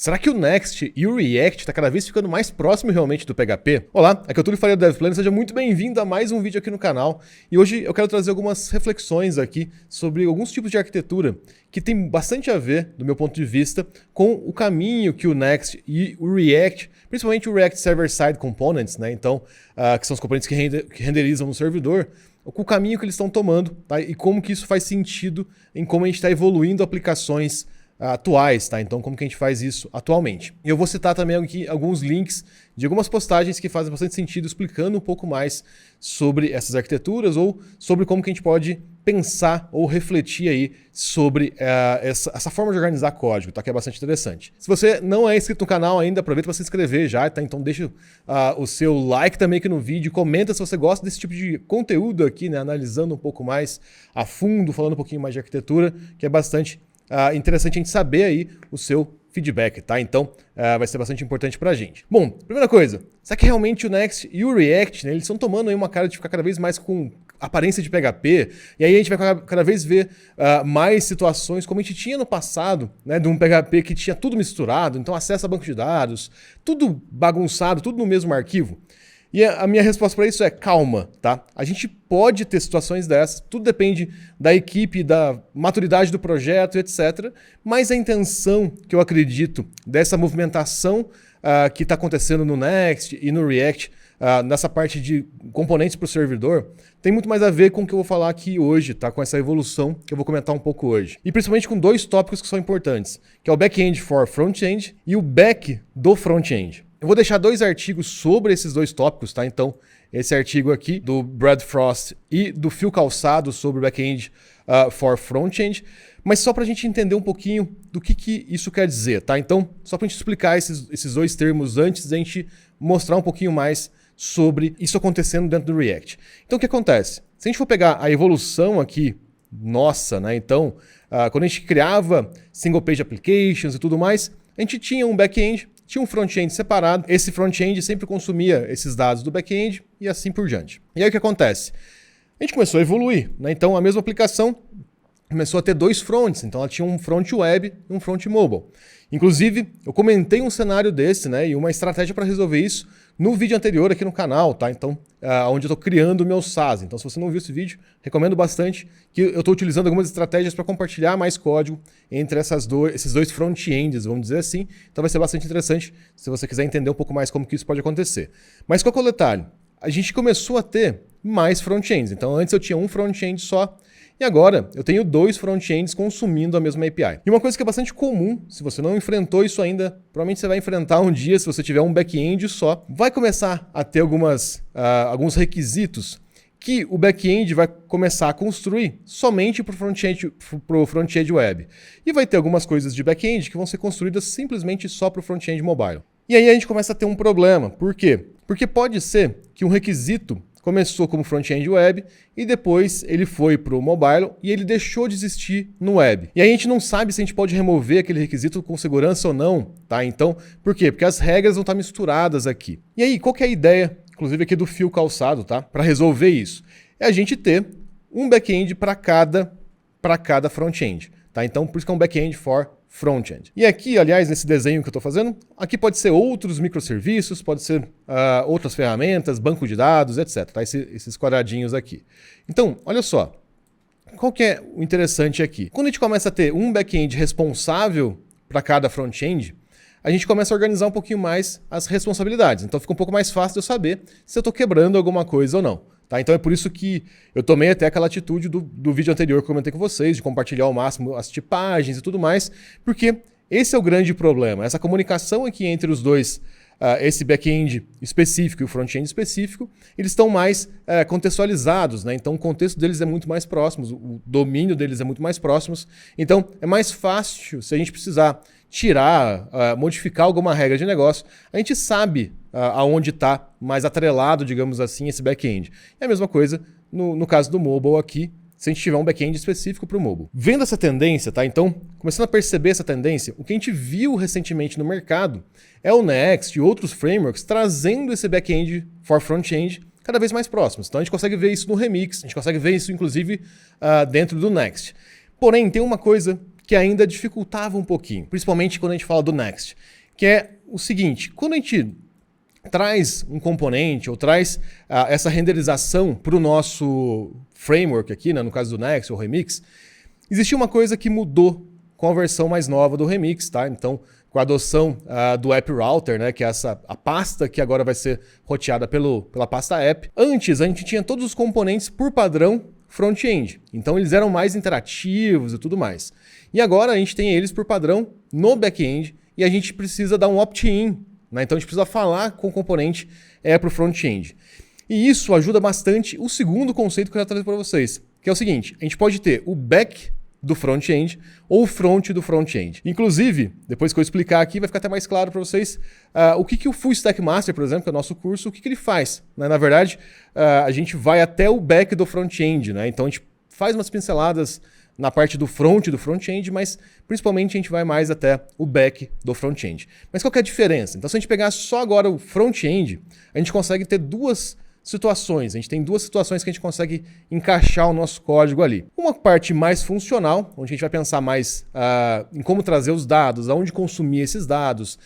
Será que o Next e o React está cada vez ficando mais próximo realmente do PHP? Olá, aqui é o Túlio Faria do DevPlano, seja muito bem-vindo a mais um vídeo aqui no canal. E hoje eu quero trazer algumas reflexões aqui sobre alguns tipos de arquitetura que tem bastante a ver, do meu ponto de vista, com o caminho que o Next e o React, principalmente o React Server-Side Components, né? Então, que são os componentes que renderizam no servidor, com o caminho que eles estão tomando, tá? E como que isso faz sentido em como a gente está evoluindo aplicações atuais, tá? Então, como que a gente faz isso atualmente? E eu vou citar também aqui alguns links de algumas postagens que fazem bastante sentido, explicando um pouco mais sobre essas arquiteturas ou sobre como que a gente pode pensar ou refletir aí sobre essa forma de organizar código, tá? Que é bastante interessante. Se você não é inscrito no canal ainda, aproveita para se inscrever já, tá? Então deixa o seu like também aqui no vídeo, comenta se você gosta desse tipo de conteúdo aqui, né? Analisando um pouco mais a fundo, falando um pouquinho mais de arquitetura, que é bastante interessante a gente saber aí o seu feedback, tá? Então, vai ser bastante importante pra gente. Bom, primeira coisa, será que realmente o Next e o React, né, eles estão tomando aí uma cara de ficar cada vez mais com aparência de PHP, e aí a gente vai cada vez ver mais situações como a gente tinha no passado, né, de um PHP que tinha tudo misturado, então acesso a banco de dados, tudo bagunçado, tudo no mesmo arquivo? E a minha resposta para isso é calma, tá? A gente pode ter situações dessas, tudo depende da equipe, da maturidade do projeto, etc. Mas a intenção que eu acredito dessa movimentação que está acontecendo no Next e no React, nessa parte de componentes para o servidor, tem muito mais a ver com o que eu vou falar aqui hoje, tá? Com essa evolução que eu vou comentar um pouco hoje. E principalmente com dois tópicos que são importantes, que é o back-end for front-end e o back do front-end. Eu vou deixar dois artigos sobre esses dois tópicos, tá? Então, esse artigo aqui do Brad Frost e do Phil Calçado sobre back-end for front-end, mas só para a gente entender um pouquinho do que isso quer dizer, tá? Então, só para a gente explicar esses dois termos antes da gente mostrar um pouquinho mais sobre isso acontecendo dentro do React. Então, o que acontece? Se a gente for pegar a evolução aqui, nossa, né? Então, quando a gente criava single-page applications e tudo mais, a gente tinha um back-end, tinha um front-end separado, esse front-end sempre consumia esses dados do back-end e assim por diante. E aí o que acontece? A gente começou a evoluir, né? Então a mesma aplicação começou a ter dois fronts, então ela tinha um front web e um front mobile. Inclusive, eu comentei um cenário desse, né, e uma estratégia para resolver isso no vídeo anterior aqui no canal, tá? Então, onde eu estou criando o meu SaaS. Então, se você não viu esse vídeo, recomendo bastante que eu estou utilizando algumas estratégias para compartilhar mais código entre esses dois front-ends, vamos dizer assim. Então, vai ser bastante interessante se você quiser entender um pouco mais como que isso pode acontecer. Mas qual que é o detalhe? A gente começou a ter mais front-ends. Então, antes eu tinha um front-end só, e agora eu tenho dois front-ends consumindo a mesma API. E uma coisa que é bastante comum, se você não enfrentou isso ainda, provavelmente você vai enfrentar um dia se você tiver um back-end só, vai começar a ter alguns requisitos que o back-end vai começar a construir somente para o front-end web. E vai ter algumas coisas de back-end que vão ser construídas simplesmente só para o front-end mobile. E aí a gente começa a ter um problema. Por quê? Porque pode ser que um requisito começou como front-end web e depois ele foi para o mobile e ele deixou de existir no web. E aí a gente não sabe se a gente pode remover aquele requisito com segurança ou não, tá? Então, por quê? Porque as regras vão estar misturadas aqui. E aí, qual que é a ideia, inclusive aqui do Phil Calçado, tá? Para resolver isso? É a gente ter um back-end para cada front-end, tá? Então, por isso que é um back-end for front-end. E aqui, aliás, nesse desenho que eu estou fazendo, aqui pode ser outros microserviços, pode ser outras ferramentas, banco de dados, etc. Tá? Esses quadradinhos aqui. Então, olha só. Qual que é o interessante aqui? Quando a gente começa a ter um back-end responsável para cada front-end, a gente começa a organizar um pouquinho mais as responsabilidades. Então fica um pouco mais fácil de eu saber se eu estou quebrando alguma coisa ou não. Tá? Então é por isso que eu tomei até aquela atitude do vídeo anterior que eu comentei com vocês, de compartilhar ao máximo as tipagens e tudo mais, porque esse é o grande problema. Essa comunicação aqui entre os dois, esse back-end específico e o front-end específico, eles estão mais contextualizados, né? Então o contexto deles é muito mais próximo, o domínio deles é muito mais próximo. Então é mais fácil, se a gente precisar tirar, modificar alguma regra de negócio, a gente sabe aonde está mais atrelado, digamos assim, esse back-end. É a mesma coisa no caso do mobile aqui, se a gente tiver um back-end específico para o mobile. Vendo essa tendência, tá? Então, começando a perceber essa tendência, o que a gente viu recentemente no mercado é o Next e outros frameworks trazendo esse back-end for front-end cada vez mais próximos. Então a gente consegue ver isso no Remix, a gente consegue ver isso inclusive dentro do Next. Porém, tem uma coisa que ainda dificultava um pouquinho, principalmente quando a gente fala do Next, que é o seguinte: quando a gente traz um componente ou traz essa renderização para o nosso framework aqui, né, no caso do Next ou Remix, existia uma coisa que mudou com a versão mais nova do Remix, tá? Então, com a adoção do App Router, né, que é a pasta que agora vai ser roteada pela pasta App. Antes, a gente tinha todos os componentes por padrão front-end. Então, eles eram mais interativos e tudo mais. E agora, a gente tem eles por padrão no back-end e a gente precisa dar um opt-in, né? Então, a gente precisa falar com o componente para o front-end. E isso ajuda bastante o segundo conceito que eu já trago para vocês, que é o seguinte: a gente pode ter o back do front-end ou o front do front-end. Inclusive, depois que eu explicar aqui, vai ficar até mais claro para vocês o que o Full Stack Master, por exemplo, que é o nosso curso, o que ele faz, né? Na verdade, a gente vai até o back do front-end, né? Então a gente faz umas pinceladas na parte do front-end, mas principalmente a gente vai mais até o back do front-end. Mas qual que é a diferença? Então, se a gente pegar só agora o front-end, a gente consegue ter duas situações. A gente tem duas situações que a gente consegue encaixar o nosso código ali. Uma parte mais funcional, onde a gente vai pensar mais em como trazer os dados, aonde consumir esses dados,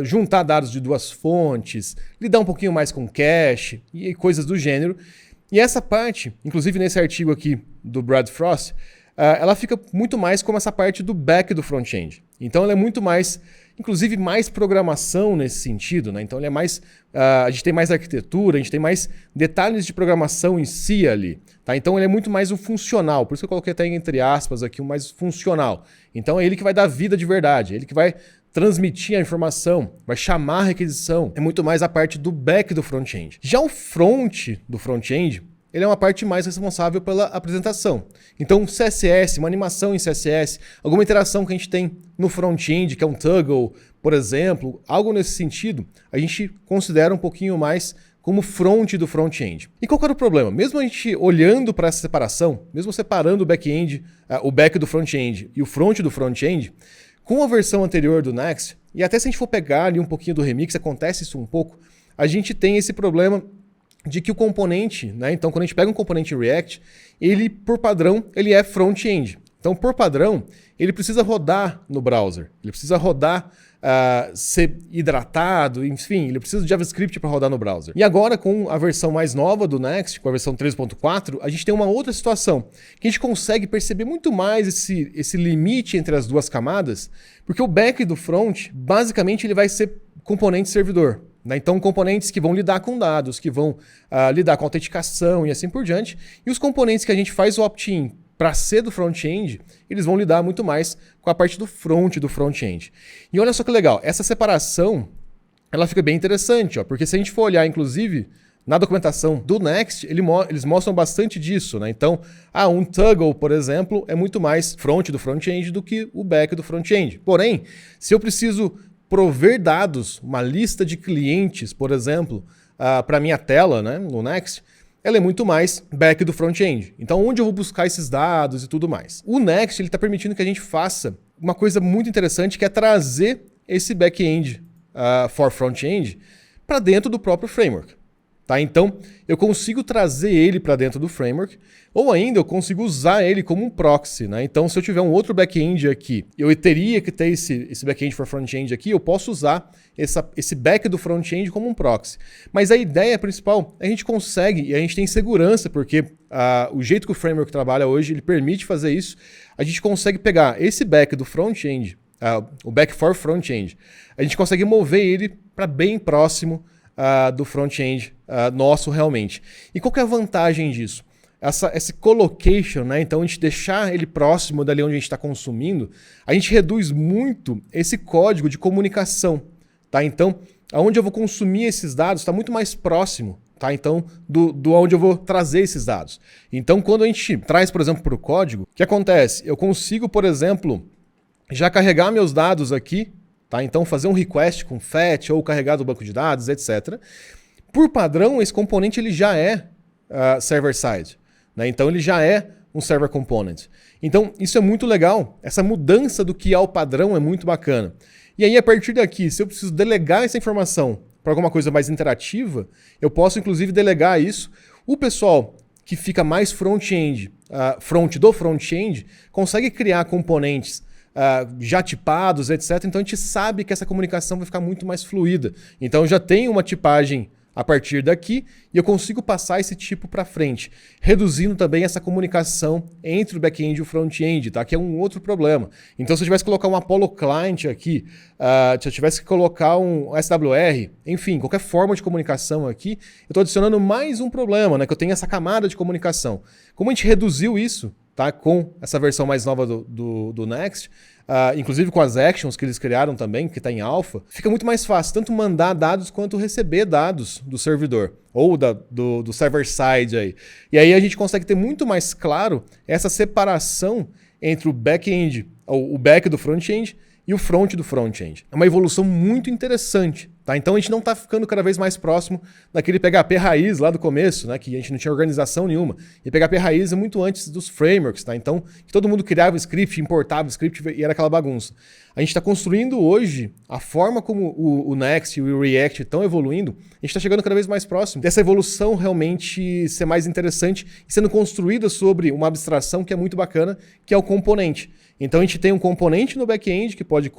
juntar dados de duas fontes, lidar um pouquinho mais com cache e coisas do gênero. E essa parte, inclusive nesse artigo aqui do Brad Frost, ela fica muito mais como essa parte do back do front-end. Então ela é muito mais, inclusive mais programação nesse sentido, né? Então ele é mais, a gente tem mais arquitetura, a gente tem mais detalhes de programação em si ali, tá? Então ele é muito mais um funcional, por isso que eu coloquei até entre aspas aqui, um mais funcional. Então é ele que vai dar vida de verdade, é ele que vai transmitir a informação, vai chamar a requisição, é muito mais a parte do back do front-end. Já o front do front-end, ele é uma parte mais responsável pela apresentação. Então, CSS, uma animação em CSS, alguma interação que a gente tem no front-end, que é um toggle, por exemplo, algo nesse sentido, a gente considera um pouquinho mais como front do front-end. E qual que era o problema? Mesmo a gente olhando para essa separação, mesmo separando o back-end, o back do front-end e o front do front-end, com a versão anterior do Next, e até se a gente for pegar ali um pouquinho do Remix, acontece isso um pouco, a gente tem esse problema de que o componente, né? Então, quando a gente pega um componente em React, ele, por padrão, ele é front-end. Então, por padrão, ele precisa rodar no browser. Ele precisa rodar, ser hidratado, enfim, ele precisa de JavaScript para rodar no browser. E agora, com a versão mais nova do Next, com a versão 3.4, a gente tem uma outra situação, que a gente consegue perceber muito mais esse limite entre as duas camadas, porque o back do front, basicamente, ele vai ser componente servidor. Então, componentes que vão lidar com dados, que vão lidar com autenticação e assim por diante. E os componentes que a gente faz o opt-in para ser do front-end, eles vão lidar muito mais com a parte do front-end. E olha só que legal, essa separação, ela fica bem interessante, ó, porque se a gente for olhar, inclusive, na documentação do Next, eles mostram bastante disso, né? Então, um toggle, por exemplo, é muito mais front do front-end do que o back do front-end. Porém, se eu preciso prover dados, uma lista de clientes, por exemplo, para minha tela, né, no Next, ela é muito mais back do front-end. Então, onde eu vou buscar esses dados e tudo mais? O Next está permitindo que a gente faça uma coisa muito interessante, que é trazer esse back-end for front-end para dentro do próprio framework. Tá? Então, eu consigo trazer ele para dentro do framework, ou ainda eu consigo usar ele como um proxy. Né? Então, se eu tiver um outro back-end aqui, eu teria que ter esse back-end for front-end aqui, eu posso usar esse back do front-end como um proxy. Mas a ideia principal, a gente consegue, e a gente tem segurança, porque o jeito que o framework trabalha hoje, ele permite fazer isso, a gente consegue pegar esse back do front-end, o back for front-end, a gente consegue mover ele para bem próximo do front-end nosso realmente. E qual que é a vantagem disso? Esse collocation, né? Então a gente deixar ele próximo dali onde a gente está consumindo, a gente reduz muito esse código de comunicação. Tá? Então, aonde eu vou consumir esses dados está muito mais próximo, tá? Então, do onde eu vou trazer esses dados. Então, quando a gente traz, por exemplo, para o código, o que acontece? Eu consigo, por exemplo, já carregar meus dados aqui, tá? Então, fazer um request com fetch ou carregar do banco de dados, etc. Por padrão, esse componente ele já é server-side. Né? Então, ele já é um server component. Então, isso é muito legal. Essa mudança do que é o padrão é muito bacana. E aí, a partir daqui, se eu preciso delegar essa informação para alguma coisa mais interativa, eu posso, inclusive, delegar isso. O pessoal que fica mais front-end, front do front-end, consegue criar componentes já tipados, etc. Então a gente sabe que essa comunicação vai ficar muito mais fluida. Então eu já tenho uma tipagem a partir daqui e eu consigo passar esse tipo para frente, reduzindo também essa comunicação entre o back-end e o front-end, tá? Que é um outro problema. Então se eu tivesse que colocar um Apollo Client aqui, se eu tivesse que colocar um SWR, enfim, qualquer forma de comunicação aqui, eu estou adicionando mais um problema, né? Que eu tenho essa camada de comunicação. Como a gente reduziu isso, tá? Com essa versão mais nova do Next, inclusive com as actions que eles criaram também, que está em alpha, fica muito mais fácil tanto mandar dados quanto receber dados do servidor ou do server-side aí. E aí a gente consegue ter muito mais claro essa separação entre o back-end, ou o back do front-end e o front do front-end. É uma evolução muito interessante, tá? Então a gente não está ficando cada vez mais próximo daquele PHP raiz lá do começo, né? Que a gente não tinha organização nenhuma. E PHP raiz é muito antes dos frameworks, tá? Então que todo mundo criava script, importava script e era aquela bagunça. A gente está construindo hoje a forma como o Next e o React estão evoluindo, a gente está chegando cada vez mais próximo dessa evolução realmente ser mais interessante e sendo construída sobre uma abstração que é muito bacana, que é o componente. Então a gente tem um componente no back-end que pode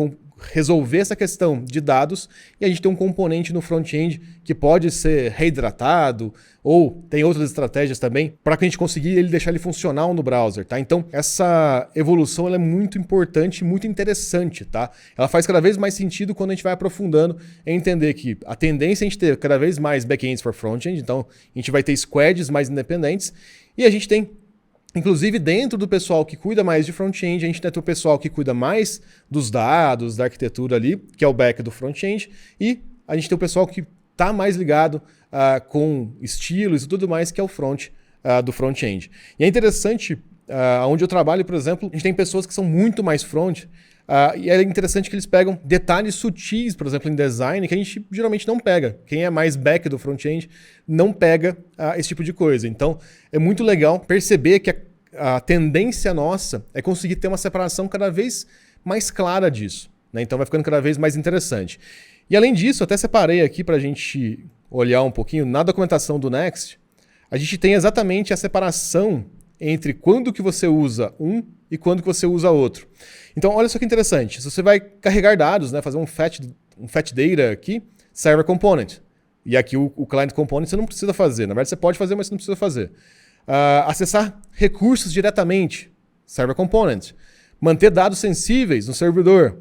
resolver essa questão de dados e a gente tem um componente no front-end que pode ser reidratado ou tem outras estratégias também para que a gente conseguir deixar ele funcional no browser, tá? Então essa evolução ela é muito importante e muito interessante, tá? Ela faz cada vez mais sentido quando a gente vai aprofundando em entender que a tendência é a gente ter cada vez mais back-ends para front-end, então a gente vai ter squads mais independentes e a gente tem inclusive, dentro do pessoal que cuida mais de front-end, a gente tem o pessoal que cuida mais dos dados, da arquitetura ali, que é o back do front-end, e a gente tem o pessoal que está mais ligado com estilos e tudo mais, que é o front do front-end. E é interessante, onde eu trabalho, por exemplo, a gente tem pessoas que são muito mais front, e é interessante que eles pegam detalhes sutis, por exemplo, em design, que a gente geralmente não pega. Quem é mais back do front-end não pega esse tipo de coisa. Então, é muito legal perceber que a tendência nossa é conseguir ter uma separação cada vez mais clara disso, né? Então, vai ficando cada vez mais interessante. E, além disso, eu até separei aqui para a gente olhar um pouquinho, na documentação do Next, a gente tem exatamente a separação entre quando que você usa um e quando que você usa outro. Então, olha só que interessante. Se você vai carregar dados, né, fazer um fetch data aqui, server component. E aqui o client component você não precisa fazer. Na verdade, você pode fazer, mas você não precisa fazer. Acessar recursos diretamente, server component. Manter dados sensíveis no servidor,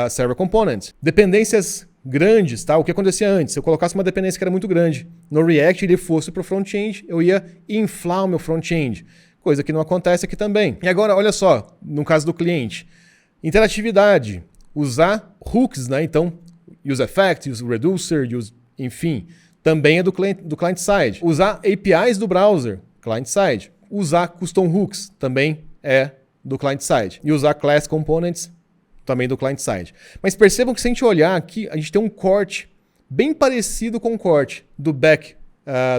server component. Dependências grandes, tá? O que acontecia antes? Se eu colocasse uma dependência que era muito grande no React e ele fosse para o front-end, eu ia inflar o meu front-end. Coisa que não acontece aqui também. E agora, olha só, no caso do cliente. Interatividade. Usar hooks, né? Então, use effect, use reducer, enfim, também é do client-side. Usar APIs do browser, client-side. Usar custom hooks, também é do client-side. E usar class components, também do client-side. Mas percebam que se a gente olhar aqui, a gente tem um corte bem parecido com o corte do back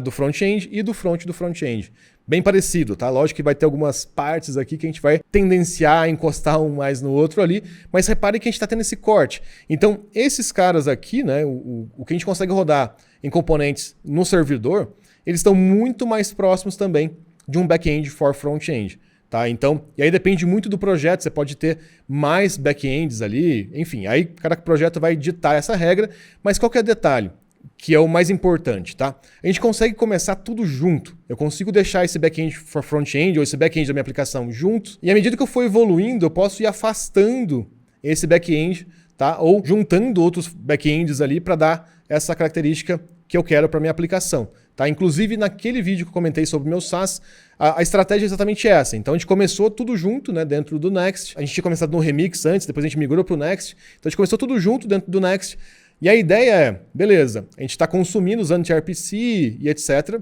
do front-end e do front do front-end. Bem parecido, tá? Lógico que vai ter algumas partes aqui que a gente vai tendenciar a encostar um mais no outro ali, mas repare que a gente está tendo esse corte. Então, esses caras aqui, né, o que a gente consegue rodar em componentes no servidor, eles estão muito mais próximos também de um back-end for front-end. Tá? Então, e aí depende muito do projeto, você pode ter mais back-ends ali, enfim, aí cada projeto vai ditar essa regra, mas qual que é o detalhe? Que é o mais importante, tá? A gente consegue começar tudo junto. Eu consigo deixar esse back-end for front-end ou esse back-end da minha aplicação juntos. E à medida que eu for evoluindo, eu posso ir afastando esse back-end, tá? Ou juntando outros back-ends ali para dar essa característica que eu quero para minha aplicação, tá? Inclusive naquele vídeo que eu comentei sobre o meu SaaS, a estratégia é exatamente essa. Então a gente começou tudo junto, né, dentro do Next. A gente tinha começado no Remix antes, depois a gente migrou para o Next. Então a gente começou tudo junto dentro do Next. E a ideia é, beleza, a gente está consumindo usando gRPC e etc.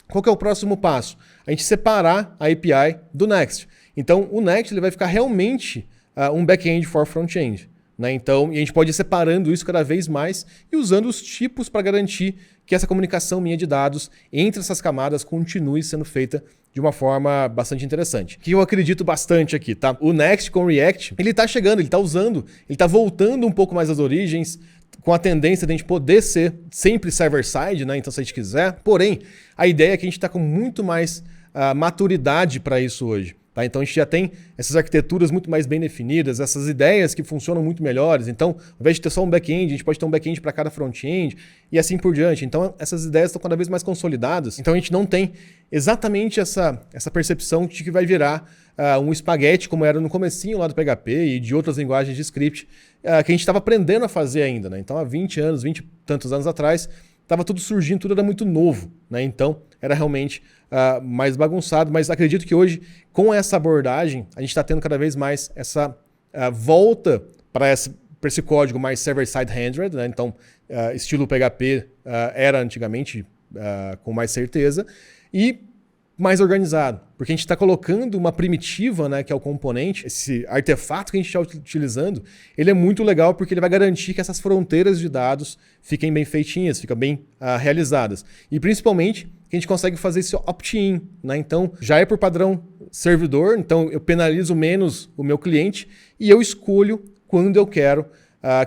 Qual que é o próximo passo? A gente separar a API do Next. Então, o Next ele vai ficar realmente um back-end for front-end. Né? Então, e a gente pode ir separando isso cada vez mais e usando os tipos para garantir que essa comunicação minha de dados entre essas camadas continue sendo feita de uma forma bastante interessante. Que eu acredito bastante aqui, tá? O Next com o React, ele está chegando, ele está usando, ele está voltando um pouco mais às origens, com a tendência de a gente poder ser sempre server-side, né? Então, se a gente quiser. Porém, a ideia é que a gente está com muito mais maturidade para isso hoje. Tá? Então a gente já tem essas arquiteturas muito mais bem definidas, essas ideias que funcionam muito melhores. Então, ao invés de ter só um back-end, a gente pode ter um back-end para cada front-end e assim por diante. Então, essas ideias estão cada vez mais consolidadas. Então, a gente não tem exatamente essa percepção de que vai virar um espaguete, como era no comecinho lá do PHP e de outras linguagens de script, que a gente estava aprendendo a fazer ainda. Né? Então, há 20 anos, 20 e tantos anos atrás, estava tudo surgindo, tudo era muito novo. Né? Então, era realmente mais bagunçado, mas acredito que hoje, com essa abordagem, a gente está tendo cada vez mais essa volta para esse código mais server-side rendered, né? Então, estilo PHP era antigamente com mais certeza, e mais organizado, porque a gente está colocando uma primitiva, né, que é o componente, esse artefato que a gente está utilizando, ele é muito legal porque ele vai garantir que essas fronteiras de dados fiquem bem feitinhas, fiquem bem realizadas. E principalmente que a gente consegue fazer esse opt-in, né? Então já é por padrão servidor, então eu penalizo menos o meu cliente e eu escolho quando eu quero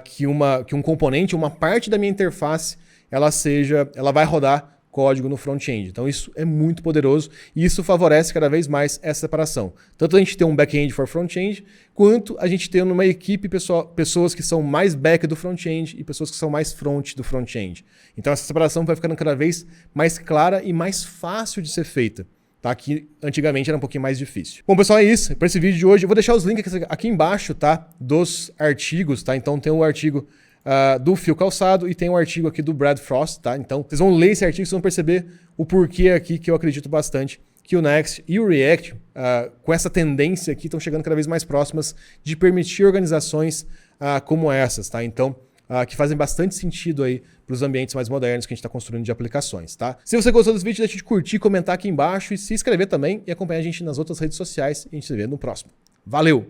que um componente, uma parte da minha interface, ela vai rodar código no front-end. Então isso é muito poderoso e isso favorece cada vez mais essa separação. Tanto a gente ter um back-end for front-end, quanto a gente ter numa equipe pessoas que são mais back do front-end e pessoas que são mais front do front-end. Então essa separação vai ficando cada vez mais clara e mais fácil de ser feita. Tá? Que antigamente era um pouquinho mais difícil. Bom, pessoal, é isso. Para esse vídeo de hoje, eu vou deixar os links aqui embaixo, tá? Dos artigos, tá? Então tem um artigo do Fio Calçado e tem um artigo aqui do Brad Frost, tá? Então vocês vão ler esse artigo, vocês vão perceber o porquê aqui que eu acredito bastante que o Next e o React, com essa tendência aqui, estão chegando cada vez mais próximas de permitir organizações como essas, tá? Então, que fazem bastante sentido aí para os ambientes mais modernos que a gente está construindo de aplicações, tá? Se você gostou desse vídeo, deixa de curtir, comentar aqui embaixo e se inscrever também e acompanhar a gente nas outras redes sociais. E a gente se vê no próximo. Valeu!